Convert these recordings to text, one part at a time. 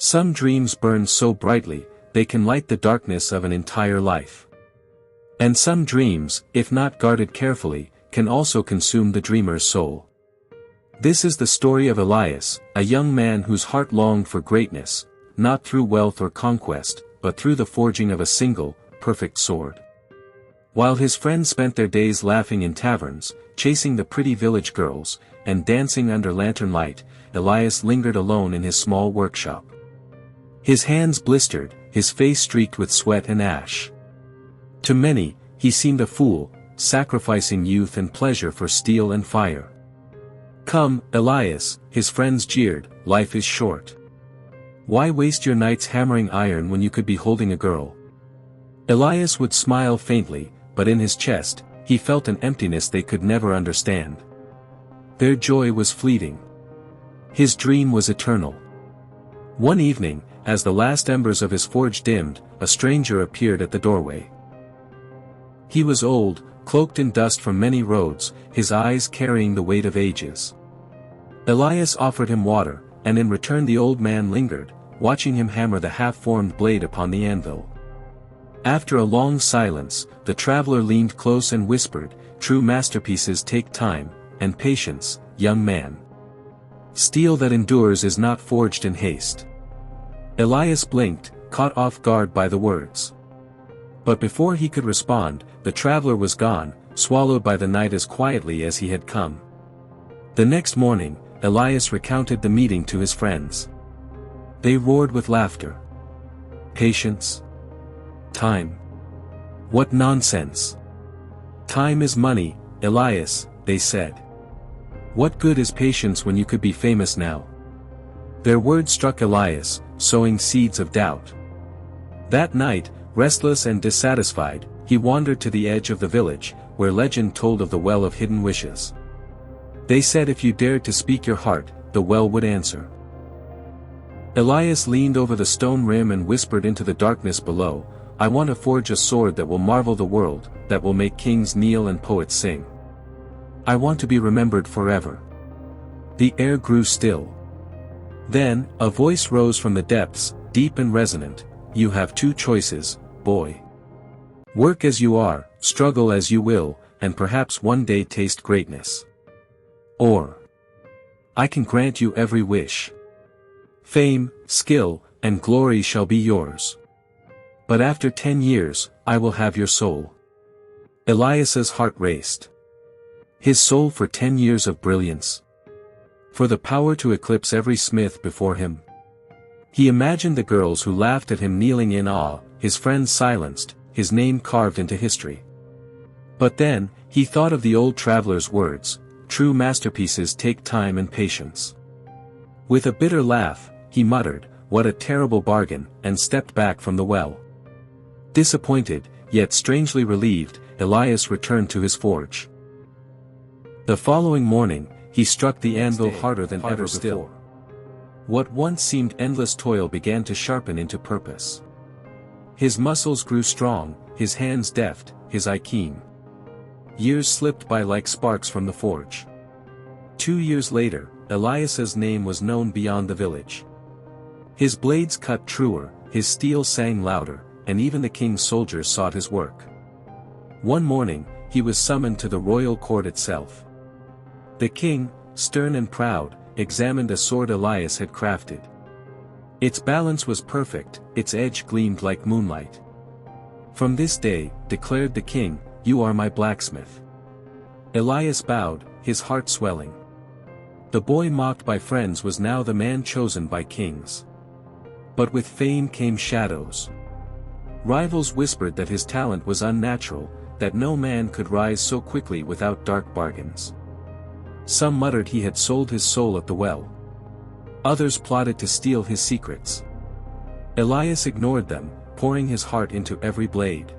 Some dreams burn so brightly, they can light the darkness of an entire life. And some dreams, if not guarded carefully, can also consume the dreamer's soul. This is the story of Elias, a young man whose heart longed for greatness, not through wealth or conquest, but through the forging of a single, perfect sword. While his friends spent their days laughing in taverns, chasing the pretty village girls, and dancing under lantern light, Elias lingered alone in his small workshop. His hands blistered, his face streaked with sweat and ash. To many, he seemed a fool, sacrificing youth and pleasure for steel and fire. "Come, Elias," his friends jeered, "life is short. Why waste your nights hammering iron when you could be holding a girl?" Elias would smile faintly, but in his chest, he felt an emptiness they could never understand. Their joy was fleeting. His dream was eternal. One evening, as the last embers of his forge dimmed, a stranger appeared at the doorway. He was old, cloaked in dust from many roads, his eyes carrying the weight of ages. Elias offered him water, and in return the old man lingered, watching him hammer the half-formed blade upon the anvil. After a long silence, the traveler leaned close and whispered, "True masterpieces take time, and patience, young man. Steel that endures is not forged in haste." Elias blinked, caught off guard by the words. But before he could respond, the traveler was gone, swallowed by the night as quietly as he had come. The next morning, Elias recounted the meeting to his friends. They roared with laughter. "Patience? Time? What nonsense! Time is money, Elias," they said. "What good is patience when you could be famous now?" Their words struck Elias, sowing seeds of doubt. That night, restless and dissatisfied, he wandered to the edge of the village, where legend told of the well of hidden wishes. They said if you dared to speak your heart, the well would answer. Elias leaned over the stone rim and whispered into the darkness below, "I want to forge a sword that will marvel the world, that will make kings kneel and poets sing. I want to be remembered forever." The air grew still. Then, a voice rose from the depths, deep and resonant, "You have two choices, boy. Work as you are, struggle as you will, and perhaps one day taste greatness. Or, I can grant you every wish. Fame, skill, and glory shall be yours. But after 10 years, I will have your soul." Elias's heart raced. His soul for 10 years of brilliance? For the power to eclipse every smith before him? He imagined the girls who laughed at him kneeling in awe, his friends silenced, his name carved into history. But then, he thought of the old traveler's words, "True masterpieces take time and patience." With a bitter laugh, he muttered, "What a terrible bargain," and stepped back from the well. Disappointed, yet strangely relieved, Elias returned to his forge. The following morning, he struck the anvil harder than ever before. What once seemed endless toil began to sharpen into purpose. His muscles grew strong, his hands deft, his eye keen. Years slipped by like sparks from the forge. 2 years later, Elias's name was known beyond the village. His blades cut truer, his steel sang louder, and even the king's soldiers sought his work. One morning, he was summoned to the royal court itself. The king, stern and proud, examined a sword Elias had crafted. Its balance was perfect, its edge gleamed like moonlight. "From this day," declared the king, "you are my blacksmith." Elias bowed, his heart swelling. The boy mocked by friends was now the man chosen by kings. But with fame came shadows. Rivals whispered that his talent was unnatural, that no man could rise so quickly without dark bargains. Some muttered he had sold his soul at the well. Others plotted to steal his secrets. Elias ignored them, pouring his heart into every blade.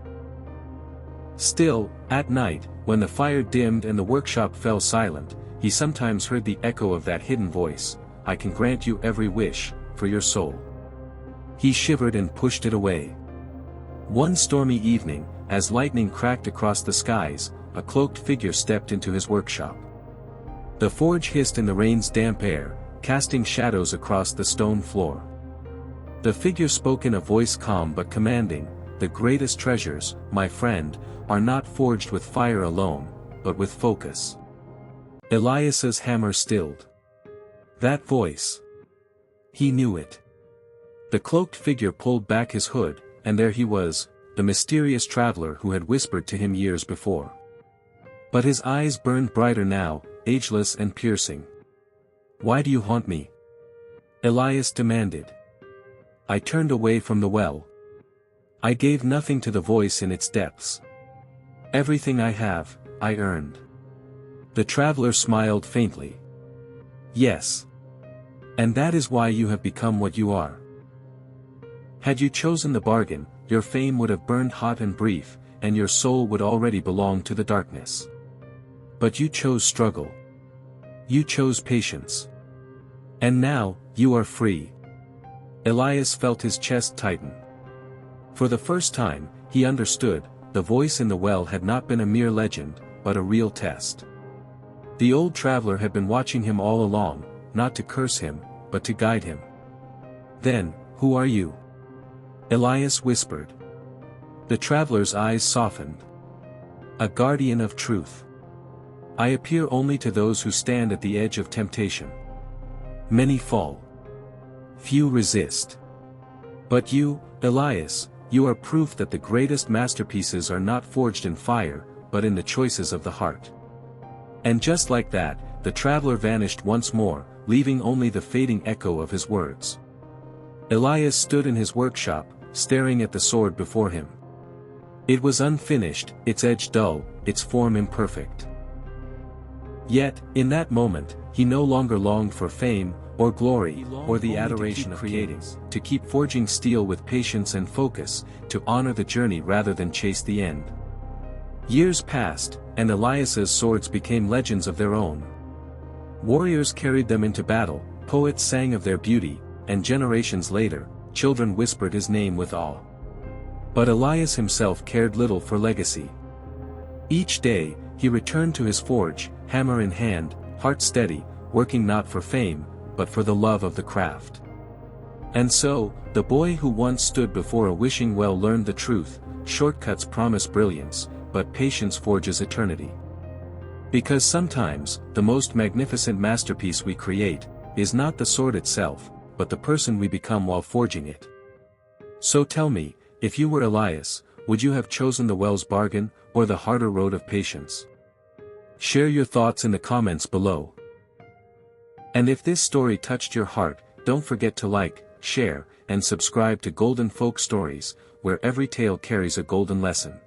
Still, at night, when the fire dimmed and the workshop fell silent, he sometimes heard the echo of that hidden voice, "I can grant you every wish, for your soul." He shivered and pushed it away. One stormy evening, as lightning cracked across the skies, a cloaked figure stepped into his workshop. The forge hissed in the rain's damp air, casting shadows across the stone floor. The figure spoke in a voice calm but commanding, "The greatest treasures, my friend, are not forged with fire alone, but with focus." Elias's hammer stilled. That voice. He knew it. The cloaked figure pulled back his hood, and there he was, the mysterious traveler who had whispered to him years before. But his eyes burned brighter now, ageless and piercing. "Why do you haunt me?" Elias demanded. "I turned away from the well. I gave nothing to the voice in its depths. Everything I have, I earned." The traveler smiled faintly. "Yes. And that is why you have become what you are. Had you chosen the bargain, your fame would have burned hot and brief, and your soul would already belong to the darkness. But you chose struggle. You chose patience. And now, you are free." Elias felt his chest tighten. For the first time, he understood, the voice in the well had not been a mere legend, but a real test. The old traveler had been watching him all along, not to curse him, but to guide him. "Then, who are you?" Elias whispered. The traveler's eyes softened. "A guardian of truth. I appear only to those who stand at the edge of temptation. Many fall. Few resist. But you, Elias, you are proof that the greatest masterpieces are not forged in fire, but in the choices of the heart." And just like that, the traveler vanished once more, leaving only the fading echo of his words. Elias stood in his workshop, staring at the sword before him. It was unfinished, its edge dull, its form imperfect. Yet, in that moment, he no longer longed for fame, or glory, or the adoration of creating, to keep forging steel with patience and focus, to honor the journey rather than chase the end. Years passed, and Elias's swords became legends of their own. Warriors carried them into battle, poets sang of their beauty, and generations later, children whispered his name with awe. But Elias himself cared little for legacy. Each day, he returned to his forge, hammer in hand, heart steady, working not for fame, but for the love of the craft. And so, the boy who once stood before a wishing well learned the truth: shortcuts promise brilliance, but patience forges eternity. Because sometimes, the most magnificent masterpiece we create, is not the sword itself, but the person we become while forging it. So tell me, if you were Elias, would you have chosen the well's bargain, or the harder road of patience? Share your thoughts in the comments below. And if this story touched your heart, don't forget to like, share, and subscribe to Golden Folk Stories, where every tale carries a golden lesson.